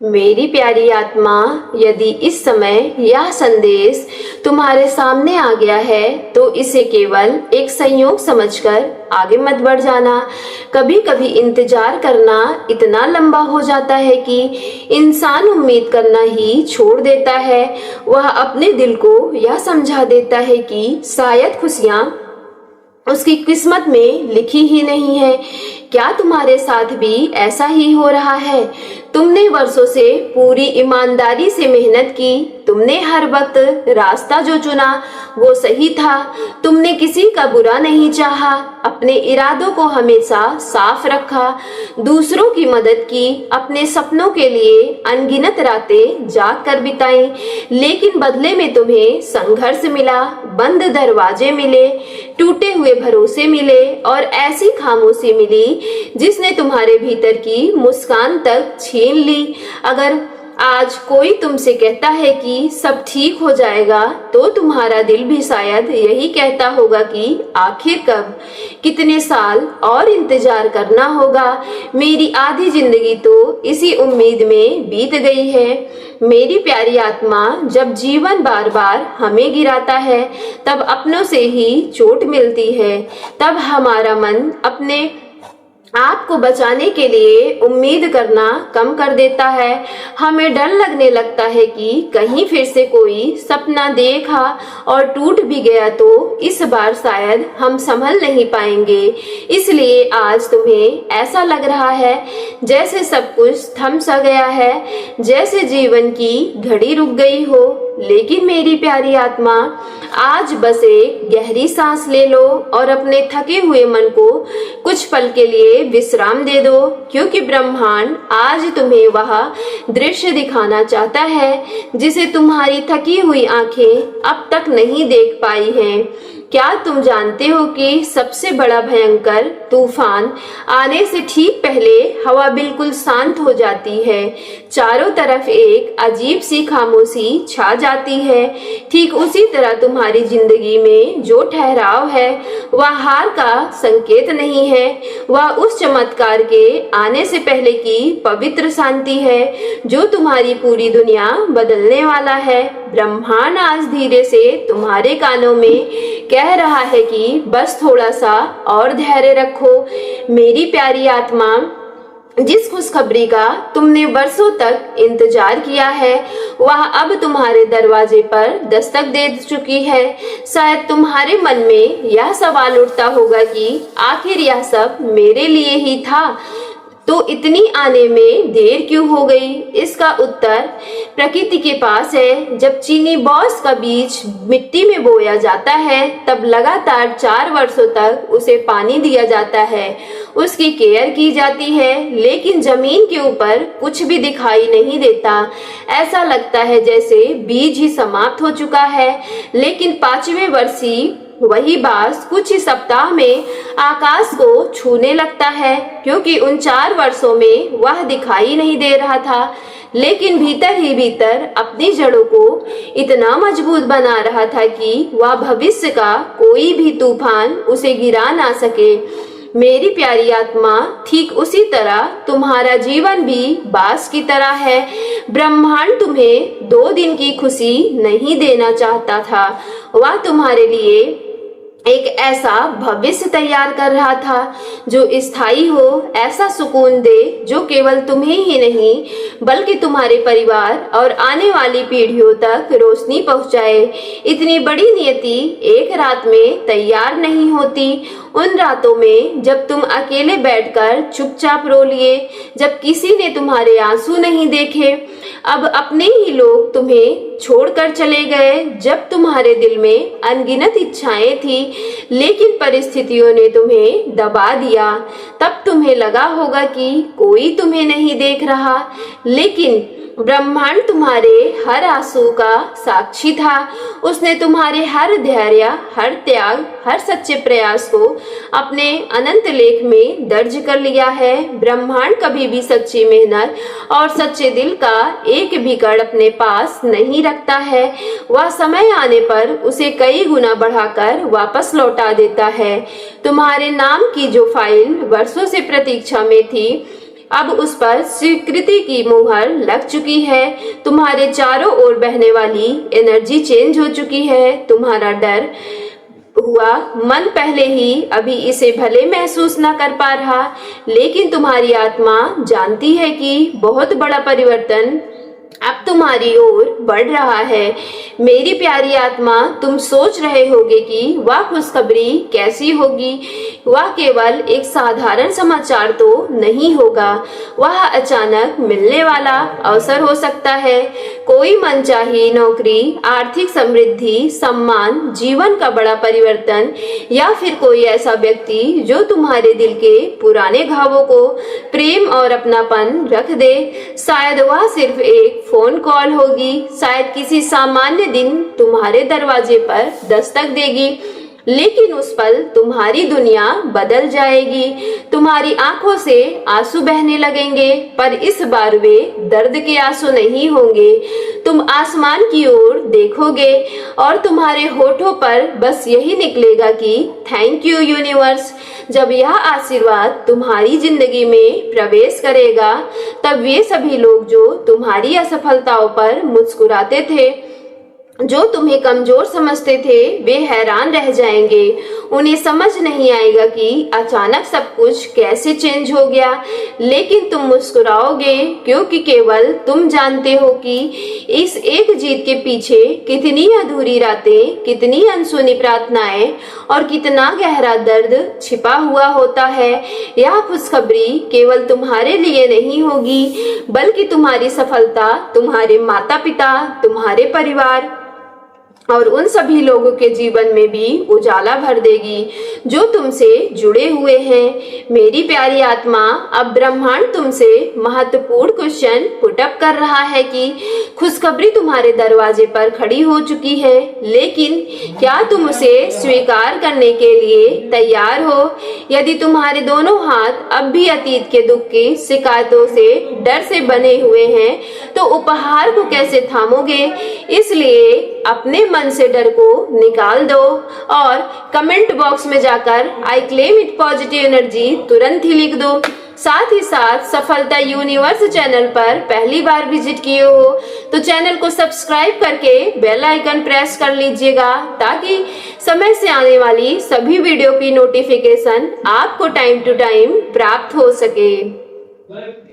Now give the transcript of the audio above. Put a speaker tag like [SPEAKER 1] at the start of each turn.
[SPEAKER 1] मेरी प्यारी आत्मा, यदि इस समय यह संदेश तुम्हारे सामने आ गया है तो इसे केवल एक संयोग समझकर आगे मत बढ़ जाना। कभी कभी इंतजार करना इतना लंबा हो जाता है कि इंसान उम्मीद करना ही छोड़ देता है। वह अपने दिल को यह समझा देता है कि शायद खुशियां उसकी किस्मत में लिखी ही नहीं है। क्या तुम्हारे साथ भी ऐसा ही हो रहा है? तुमने वर्षों से पूरी ईमानदारी से मेहनत की, तुमने हर वक्त रास्ता जो चुना वो सही था, तुमने किसी का बुरा नहीं चाहा, अपने इरादों को हमेशा साफ रखा, दूसरों की मदद की, अपने सपनों के लिए अनगिनत रातें जाग कर बिताई, लेकिन बदले में तुम्हें संघर्ष मिला, बंद दरवाजे मिले, टूटे हुए भरोसे मिले और ऐसी खामोशी मिली जिसने तुम्हारे भीतर की मुस्कान तक छीन ली। अगर आज कोई तुमसे कहता है कि सब ठीक हो जाएगा तो तुम्हारा दिल भी शायद यही कहता होगा कि आखिर कब, कितने साल और इंतजार करना होगा। मेरी आधी जिंदगी तो इसी उम्मीद में बीत गई है। मेरी प्यारी आत्मा, जब जीवन बार बार हमें गिराता है तब अपनों से ही चोट मिलती है। तब हमारा मन अपने आपको बचाने के लिए उम्मीद करना कम कर देता है। हमें डर लगने लगता है कि कहीं फिर से कोई सपना देखा और टूट भी गया तो इस बार शायद हम संभल नहीं पाएंगे। इसलिए आज तुम्हें ऐसा लग रहा है जैसे सब कुछ थम सा गया है, जैसे जीवन की घड़ी रुक गई हो। लेकिन मेरी प्यारी आत्मा, आज बस एक गहरी सांस ले लो और अपने थके हुए मन को कुछ पल के लिए विश्राम दे दो, क्योंकि ब्रह्मांड आज तुम्हें वह दृश्य दिखाना चाहता है जिसे तुम्हारी थकी हुई आंखें अब तक नहीं देख पाई हैं। क्या तुम जानते हो कि सबसे बड़ा भयंकर तूफान आने से ठीक पहले हवा बिल्कुल शांत हो जाती है, चारों तरफ एक अजीब सी खामोशी छा जाती है। ठीक उसी तरह तुम्हारी जिंदगी में जो ठहराव है वह हार का संकेत नहीं है, वह उस चमत्कार के आने से पहले की पवित्र शांति है जो तुम्हारी पूरी दुनिया बदलने वाला है। ब्रह्मांड आज धीरे से तुम्हारे कानों में कह रहा है कि बस थोड़ा सा और धैर्य रखो। मेरी प्यारी आत्मा, जिस खुशखबरी का तुमने वर्षों तक इंतजार किया है वह अब तुम्हारे दरवाजे पर दस्तक दे चुकी है। शायद तुम्हारे मन में यह सवाल उठता होगा कि आखिर यह सब मेरे लिए ही था, तो इतनी आने में देर क्यों हो गई? इसका उत्तर प्रकृति के पास है। जब चीनी बॉस का बीज मिट्टी में बोया जाता है तब लगातार 4 वर्षों तक उसे पानी दिया जाता है, उसकी केयर की जाती है, लेकिन जमीन के ऊपर कुछ भी दिखाई नहीं देता। ऐसा लगता है जैसे बीज ही समाप्त हो चुका है, लेकिन 5वें वर्ष ही वही बांस कुछ ही सप्ताह में आकाश को छूने लगता है, क्योंकि उन 4 वर्षों में वह दिखाई नहीं दे रहा था, लेकिन भीतर ही भीतर अपनी जड़ों को इतना मजबूत बना रहा था कि वह भविष्य का कोई भी तूफान उसे गिरा ना सके। मेरी प्यारी आत्मा, ठीक उसी तरह तुम्हारा जीवन भी बांस की तरह है। ब्रह्मांड तुम्हें 2 दिन की खुशी नहीं देना चाहता था, वह तुम्हारे लिए एक ऐसा भविष्य तैयार कर रहा था जो स्थायी हो, ऐसा सुकून दे जो केवल तुम्हें ही नहीं बल्कि तुम्हारे परिवार और आने वाली पीढ़ियों तक रोशनी पहुंचाए। इतनी बड़ी नियति एक रात में तैयार नहीं होती। उन रातों में जब तुम अकेले बैठकर चुपचाप रो लिए, जब किसी ने तुम्हारे आंसू नहीं देखे, अब अपने ही लोग तुम्हें छोड़कर चले गए, जब तुम्हारे दिल में अनगिनत इच्छाएं थी लेकिन परिस्थितियों ने तुम्हें दबा दिया, तब तुम्हें लगा होगा कि कोई तुम्हें नहीं देख रहा, लेकिन ब्रह्मांड तुम्हारे हर आंसू का साक्षी था। उसने तुम्हारे हर धैर्य, हर त्याग, हर सच्चे प्रयास को अपने अनंत लेख में दर्ज कर लिया है। ब्रह्मांड कभी भी सच्ची मेहनत और सच्चे दिल का एक भी कण अपने पास नहीं रखता है, वह समय आने पर उसे कई गुना बढ़ाकर वापस लौटा देता है। तुम्हारे नाम की जो फाइल वर्षों से प्रतीक्षा में थी, अब उस पर स्वीकृति की मुहर लग चुकी है। तुम्हारे चारों ओर बहने वाली एनर्जी चेंज हो चुकी है। तुम्हारा डर हुआ मन पहले ही अभी इसे भले महसूस ना कर पा रहा, लेकिन तुम्हारी आत्मा जानती है कि बहुत बड़ा परिवर्तन अब तुम्हारी ओर बढ़ रहा है। मेरी प्यारी आत्मा, तुम सोच रहे होगे कि वह खुशखबरी कैसी होगी। वह केवल एक साधारण समाचार तो नहीं होगा, वह अचानक मिलने वाला अवसर हो सकता है। कोई मनचाही नौकरी, आर्थिक समृद्धि, सम्मान, जीवन का बड़ा परिवर्तन, या फिर कोई ऐसा व्यक्ति जो तुम्हारे दिल के पुराने घावों को प्रेम और अपनापन रख दे। शायद वह सिर्फ एक फोन कॉल होगी, शायद किसी सामान्य दिन तुम्हारे दरवाजे पर दस्तक देगी, लेकिन उस पल तुम्हारी दुनिया बदल जाएगी। तुम्हारी आंखों से आंसू बहने लगेंगे, पर इस बार वे दर्द के आंसू नहीं होंगे। तुम आसमान की ओर देखोगे और तुम्हारे होठों पर बस यही निकलेगा कि थैंक यू यूनिवर्स। जब यह आशीर्वाद तुम्हारी जिंदगी में प्रवेश करेगा, तब वे सभी लोग जो तुम्हारी असफलताओं पर मुस्कुराते थे, जो तुम्हें कमजोर समझते थे, वे हैरान रह जाएंगे। उन्हें समझ नहीं आएगा कि अचानक सब कुछ कैसे चेंज हो गया, लेकिन तुम मुस्कुराओगे क्योंकि केवल तुम जानते हो कि इस एक जीत के पीछे कितनी अधूरी रातें, कितनी अनसुनी प्रार्थनाएं और कितना गहरा दर्द छिपा हुआ होता है। यह खुशखबरी केवल तुम्हारे लिए नहीं होगी, बल्कि तुम्हारी सफलता, तुम्हारे माता पिता, तुम्हारे परिवार और उन सभी लोगों के जीवन में भी उजाला भर देगी जो तुमसे जुड़े हुए हैं। मेरी प्यारी आत्मा, अब ब्रह्मांड तुमसे महत्वपूर्ण क्वेश्चन पुटअप कर रहा है कि खुशखबरी तुम्हारे दरवाजे पर खड़ी हो चुकी है, लेकिन क्या तुम उसे स्वीकार करने के लिए तैयार हो? यदि तुम्हारे दोनों हाथ अब भी अतीत के दुख की शिकायतों से, डर से बने हुए हैं, तो उपहार को कैसे थामोगे? इसलिए अपने मन से डर को निकाल दो और कमेंट बॉक्स में जाकर I claim it positive energy तुरंत ही लिख दो। साथ ही साथ सफलता यूनिवर्स चैनल पर पहली बार विजिट किए हो तो चैनल को सब्सक्राइब करके बेल आइकन प्रेस कर लीजिएगा, ताकि समय से आने वाली सभी वीडियो की नोटिफिकेशन आपको टाइम टू टाइम प्राप्त हो सके।